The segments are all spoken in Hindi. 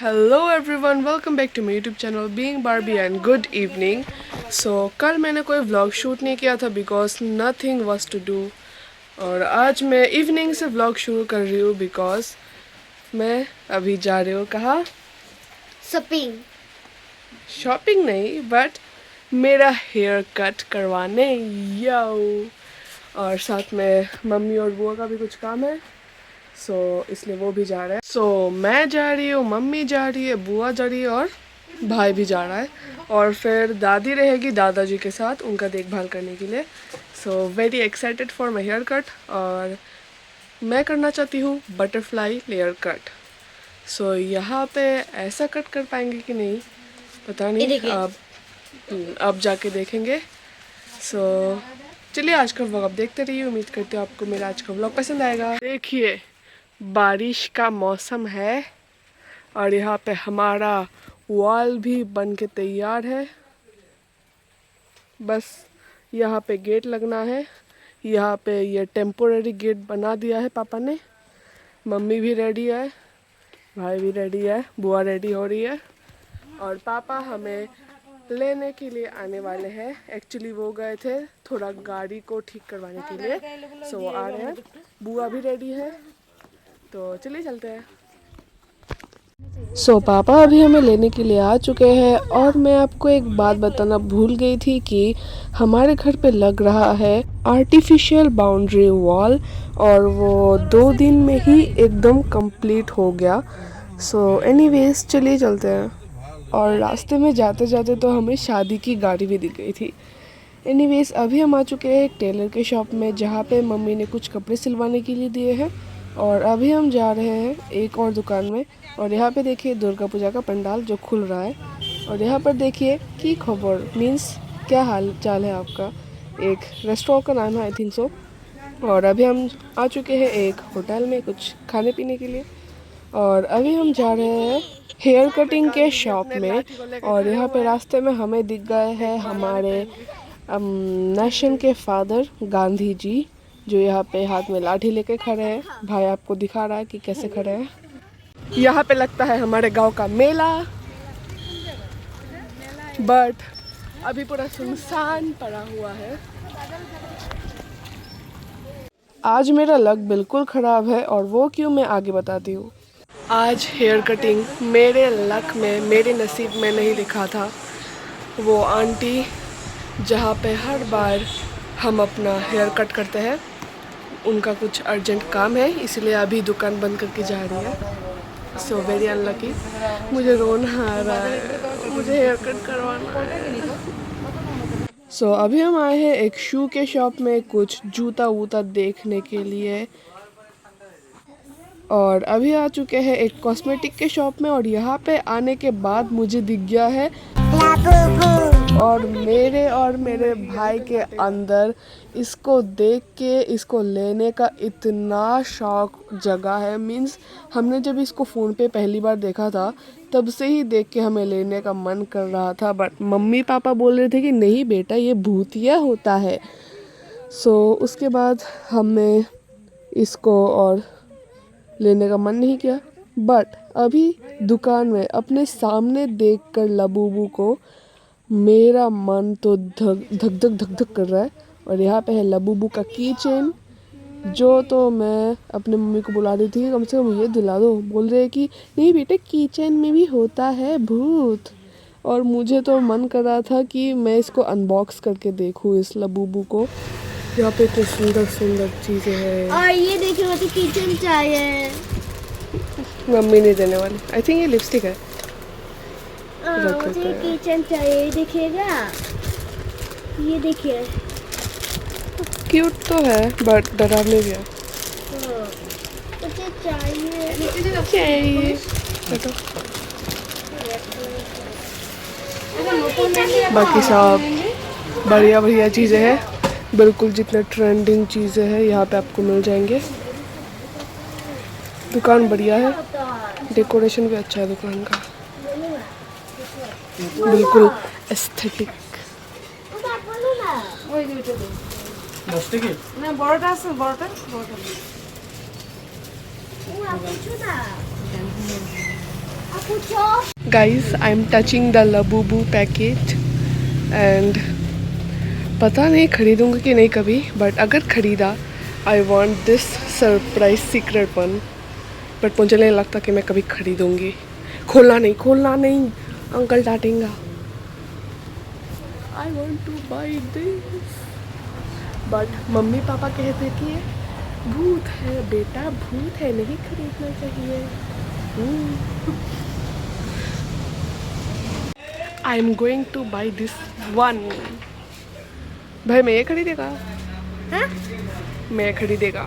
Hello everyone, welcome back to my YouTube channel being Barbie and good evening. So कल मैंने कोई व्लॉग शूट नहीं किया था because nothing was to do. और आज मैं इवनिंग से व्लॉग शुरू कर रही हूँ बिकॉज मैं अभी जा रही हूँ कहाँ? शॉपिंग। शॉपिंग नहीं, बट मेरा हेयर कट करवाने। यो, और साथ में मम्मी और बुआ का भी कुछ काम है, इसलिए वो भी जा रहा है। मैं जा रही हूँ, मम्मी जा रही है, बुआ जा रही है और भाई भी जा रहा है। और फिर दादी रहेगी दादाजी के साथ उनका देखभाल करने के लिए। Very excited for my hair cut. और मैं करना चाहती हूँ बटरफ्लाई लेयर कट। यहाँ पे ऐसा कट कर पाएंगे कि नहीं पता नहीं, अब जाके देखेंगे। चलिए आज का व्लॉग आप देखते रहिए। उम्मीद करती हूँ आपको मेरा आज का व्लॉग पसंद आएगा। देखिए, बारिश का मौसम है और यहाँ पे हमारा वॉल भी बन के तैयार है। बस यहाँ पे गेट लगना है। यहाँ पे ये टेम्पोररी गेट बना दिया है पापा ने। मम्मी भी रेडी है, भाई भी रेडी है, बुआ रेडी हो रही है और पापा हमें लेने के लिए आने वाले हैं। एक्चुअली वो गए थे थोड़ा गाड़ी को ठीक करवाने के लिए, वो आ रहे हैं। बुआ भी रेडी है, तो चलिए चलते हैं। पापा अभी हमें लेने के लिए आ चुके हैं। और मैं आपको एक बात बताना भूल गई थी कि हमारे घर पे लग रहा है आर्टिफिशियल बाउंड्री वॉल, और वो 2 दिन में ही एकदम कंप्लीट हो गया। एनीवेज चलिए चलते हैं। और रास्ते में जाते जाते तो हमें शादी की गाड़ी भी दिख गई थी। एनीवेज अभी हम आ चुके हैं एक टेलर के शॉप में, जहाँ पे मम्मी ने कुछ कपड़े सिलवाने के लिए दिए हैं। और अभी हम जा रहे हैं एक और दुकान में। और यहाँ पे देखिए दुर्गा पूजा का पंडाल जो खुल रहा है। और यहाँ पर देखिए की खबर मीन्स क्या हाल चाल है आपका। एक रेस्टोरेंट का नाम है आई थिंक सो। और अभी हम आ चुके हैं एक होटल में कुछ खाने पीने के लिए। और अभी हम जा रहे हैं हेयर कटिंग के शॉप में। और यहाँ पे रास्ते में हमें दिख गए हैं हमारे नेशन के फादर गांधी जी, जो यहाँ पे हाथ में लाठी लेके खड़े हैं। भाई आपको दिखा रहा है कि कैसे खड़े हैं। यहाँ पे लगता है हमारे गांव का मेला, बट अभी पूरा सुनसान पड़ा हुआ है। आज मेरा लक बिल्कुल ख़राब है, और वो क्यों मैं आगे बताती हूँ। आज हेयर कटिंग मेरे लक में, मेरे नसीब में नहीं लिखा था। वो आंटी जहाँ पे हर बार हम अपना हेयर कट करते हैं, उनका कुछ अर्जेंट काम है, इसलिए अभी दुकान बंद करके जा रही है। Very unlucky. मुझे रोना आ रहा है, मुझे हेयर कट करवाना है। अभी हम आए हैं एक शू के शॉप में कुछ जूता वूता देखने के लिए। और अभी आ चुके हैं एक कॉस्मेटिक के शॉप में। और यहाँ पे आने के बाद मुझे दिख गया है और मेरे भाई के अंदर इसको देख के इसको लेने का इतना शौक जगा है। मीन्स हमने जब इसको फ़ोन पे पहली बार देखा था तब से ही देख के हमें लेने का मन कर रहा था, बट मम्मी पापा बोल रहे थे कि नहीं बेटा ये भूतिया होता है। उसके बाद हमें इसको और लेने का मन नहीं किया। बट अभी दुकान में अपने सामने देखकर लबूबू को मेरा मन तो धक धक धक धक धक कर रहा है। और यहाँ पे है लबूबू का की चेन, जो तो मैं अपने मम्मी को बुला रही थी कम से कम ये दिला दो। बोल रहे कि नहीं बेटे की चेन में भी होता है भूत। और मुझे तो मन कर रहा था कि मैं इसको अनबॉक्स करके देखूँ इस लबूबू को। यहाँ पे इतनी सुंदर सुंदर चीज़ें हैं। और ये देखिए मुझे किचन चाहिए। मम्मी नहीं देने वाली। आई थिंक ये लिपस्टिक है। मुझे किचन चाहिए, देखिएगा ये देखिए क्यूट तो है बट डरावनी भी है। मुझे चाहिए। बाकी सब बढ़िया बढ़िया चीज़ें हैं, बिल्कुल जितने ट्रेंडिंग चीज़ें हैं यहाँ पे आपको मिल जाएंगे। दुकान बढ़िया है, डेकोरेशन भी अच्छा है दुकान का, बिल्कुल aesthetic. Guys, I'm touching the Labubu packet and पता नहीं खरीदूंगी कि नहीं कभी, बट अगर खरीदा I want this surprise secret one, but मुझे नहीं लगता कि मैं कभी खरीदूंगी। खोलना नहीं, अंकल डांटेंगा। I want to buy this, but mummy papa कहते कि ये भूत है बेटा, भूत है, नहीं खरीदना चाहिए। I am going to buy this one. भाई मैं ये खरीदेगा, हाँ? मैं खरीदेगा।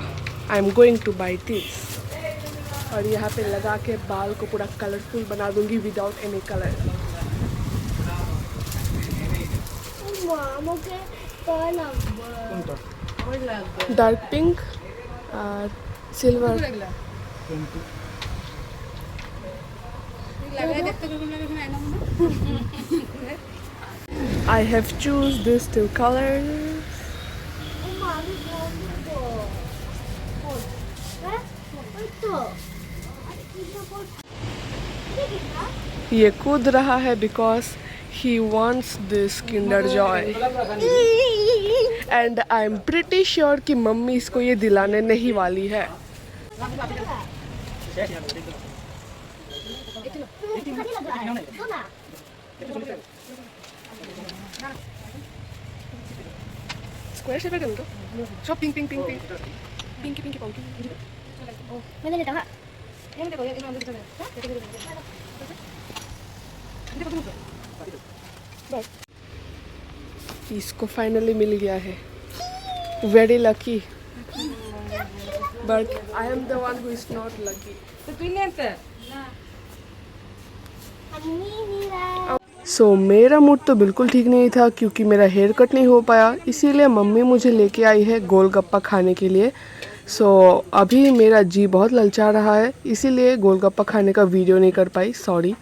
I am going to buy this. और यहाँ पे लगा के बाल को पूरा कलरफुल बना दूंगी without any colour. Dark pink और silver. I have choose these two colors. ये कूद रहा है because he wants this Kinder Joy and I'm pretty sure कि मम्मी इसको ये दिलाने नहीं वाली है। स्क्वायर शेप है तो सब पिंक पिंक पिंक पिंक पिंकी पिंकी पंकी। मैं लेता हूँ। बस इसको फाइनली मिल गया है। Very lucky, but I am the one who is not lucky. So मेरा मूड तो बिल्कुल ठीक नहीं था क्योंकि मेरा हेयर कट नहीं हो पाया, इसीलिए मम्मी मुझे लेके आई है गोलगप्पा खाने के लिए। सो अभी मेरा जी बहुत ललचा रहा है, इसीलिए गोलगप्पा खाने का वीडियो नहीं कर पाई, सॉरी।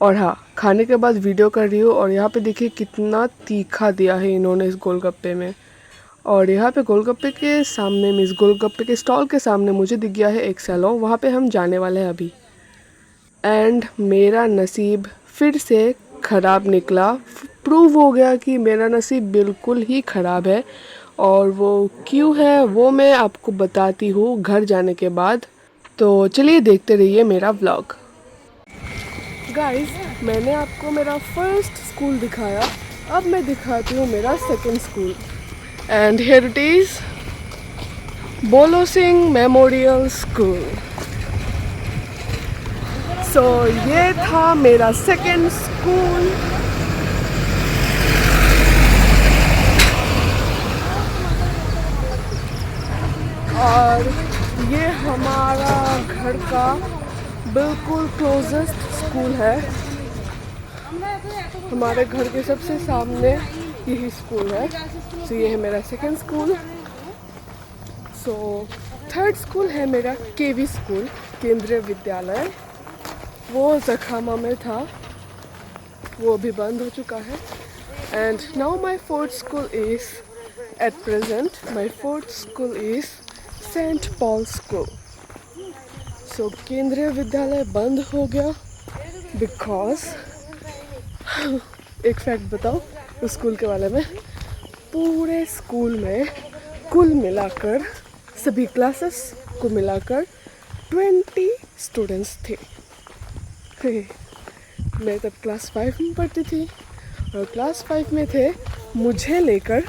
और हाँ, खाने के बाद वीडियो कर रही हूँ। और यहाँ पे देखिए कितना तीखा दिया है इन्होंने इस गोलगप्पे में। और यहाँ पे गोलगप्पे के सामने मीन्स गोलगप्पे के स्टॉल के सामने मुझे दिख गया है एक सैलून, वहाँ पे हम जाने वाले हैं अभी। एंड मेरा नसीब फिर से ख़राब निकला। प्रूव हो गया कि मेरा नसीब बिल्कुल ही ख़राब है। और वो क्यों है वो मैं आपको बताती हूँ घर जाने के बाद। तो चलिए देखते रहिए मेरा व्लॉग। गाइस, मैंने आपको मेरा फर्स्ट स्कूल दिखाया, अब मैं दिखाती हूँ मेरा second school. And here it is बोलो सिंह मेमोरियल स्कूल। सो ये था मेरा सेकंड स्कूल। और ये हमारा घर का बिल्कुल क्लोजेस्ट स्कूल है। हमारे घर के सबसे सामने यही स्कूल है। सो ये है मेरा second school. So third school है मेरा केवी स्कूल, केंद्रीय विद्यालय। वो जखामा में था, वो भी बंद हो चुका है। And now my fourth school is at present my fourth school is Saint Paul school. So Kendriya Vidyalaya बंद हो गया बिकॉज एक फैक्ट बताओ उस स्कूल के बारे में। पूरे स्कूल में कुल मिलाकर सभी क्लासेस को मिलाकर 20 स्टूडेंट्स थे। मैं तब क्लास 5 में पढ़ती थी और क्लास 5 में थे मुझे लेकर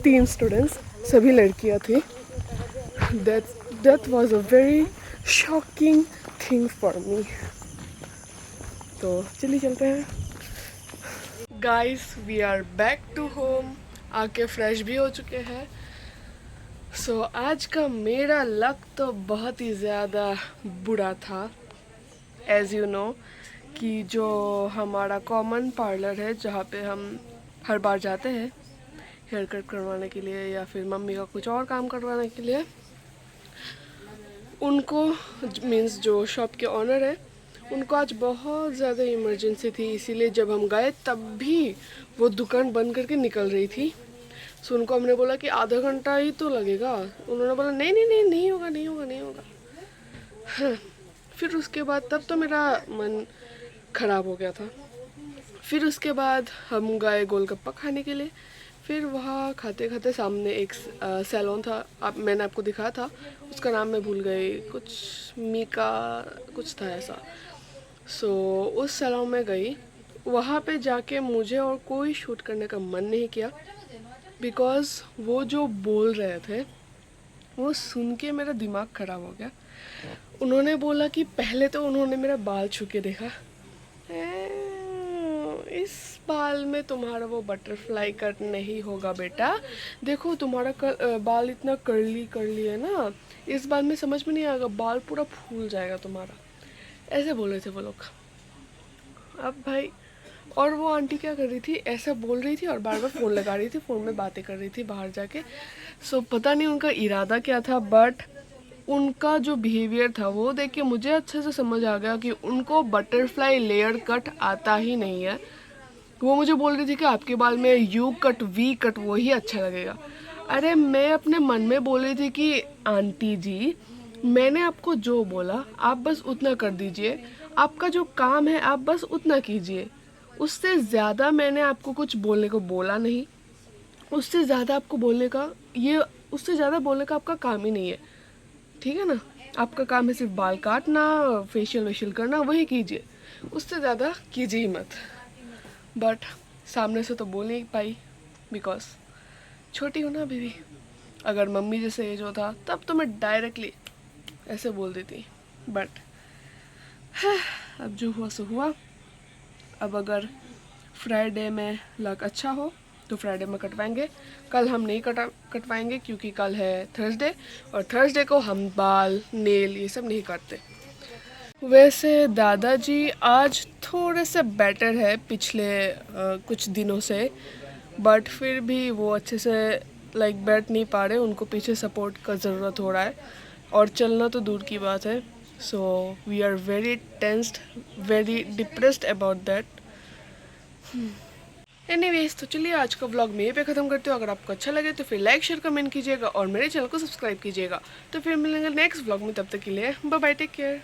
3 स्टूडेंट्स, सभी लड़कियां थी। That was a very shocking thing for me. तो चलिए चलते हैं। Guys, we are back to home. आके फ्रेश भी हो चुके हैं। सो आज का मेरा लक तो बहुत ही ज़्यादा बुरा था। एज यू नो कि जो हमारा कॉमन पार्लर है जहाँ पे हम हर बार जाते हैं हेयर कट करवाने के लिए या फिर मम्मी का कुछ और काम करवाने के लिए, उनको मीन्स जो शॉप के ऑनर है उनको आज बहुत ज़्यादा इमरजेंसी थी, इसीलिए जब हम गए तब भी वो दुकान बंद करके निकल रही थी। सो उनको हमने बोला कि आधा घंटा ही तो लगेगा। उन्होंने बोला नहीं होगा। हाँ, फिर उसके बाद तब तो मेरा मन ख़राब हो गया था। फिर उसके बाद हम गए गोलगप्पा खाने के लिए। फिर वहाँ खाते खाते सामने एक सैलून था, मैंने आपको दिखाया था, उसका नाम मैं भूल गई, कुछ मीका कुछ था ऐसा। सो उस सैलून में गई। वहाँ पे जाके मुझे और कोई शूट करने का मन नहीं किया, बिकॉज़ वो जो बोल रहे थे वो सुन के मेरा दिमाग ख़राब हो गया। उन्होंने बोला कि पहले तो उन्होंने मेरा बाल छू के देखा, इस बाल में तुम्हारा वो बटरफ्लाई कट नहीं होगा बेटा, देखो तुम्हारा बाल इतना कर्ली कर्ली है ना, इस बाल में समझ में नहीं आएगा, बाल पूरा फूल जाएगा तुम्हारा। ऐसे बोल रहे थे वो लोग। अब भाई, और वो आंटी क्या कर रही थी, ऐसा बोल रही थी और बार बार फ़ोन लगा रही थी, फ़ोन में बातें कर रही थी बाहर जाके। सो पता नहीं उनका इरादा क्या था, बट उनका जो बिहेवियर था वो देख के मुझे अच्छे से समझ आ गया कि उनको बटरफ्लाई लेयर कट आता ही नहीं है। वो मुझे बोल रही थी कि आपके बाल में यू कट वी कट वही अच्छा लगेगा। अरे मैं अपने मन में बोल रही थी कि आंटी जी, मैंने आपको जो बोला आप बस उतना कर दीजिए, आपका जो काम है आप बस उतना कीजिए, उससे ज़्यादा मैंने आपको कुछ बोलने को बोला नहीं। उससे ज़्यादा आपको बोलने का ये उससे ज़्यादा बोलने का आपका काम ही नहीं है, ठीक है ना। आपका काम है सिर्फ बाल काटना, फेशियल वेशियल करना, वही कीजिए, उससे ज़्यादा कीजिए ही मत। बट सामने से तो बोल नहीं पाई, बिकॉज छोटी हूँ ना अभी भी। अगर मम्मी जैसे एज होता तब तो मैं डायरेक्टली ऐसे बोल देती, बट अब जो हुआ सो हुआ। अब अगर फ्राइडे में लक अच्छा हो तो फ्राइडे में कटवाएंगे। कल हम नहीं कटवाएंगे क्योंकि कल है थर्सडे, और थर्सडे को हम बाल नेल ये सब नहीं करते। वैसे दादाजी आज थोड़े से बेटर है पिछले कुछ दिनों से, बट फिर भी वो अच्छे से बैठ नहीं पा रहे, उनको पीछे सपोर्ट का ज़रूरत हो रहा है, और चलना तो दूर की बात है। So we are very tensed, very depressed about that. Anyways, तो चलिए आज का व्लॉग मैं यहीं पे ख़त्म करती हूँ। अगर आपको अच्छा लगे तो फिर लाइक शेयर कमेंट कीजिएगा और मेरे चैनल को सब्सक्राइब कीजिएगा। तो फिर मिलेंगे नेक्स्ट व्लॉग में, तब तक के लिए बाय बाय, टेक केयर।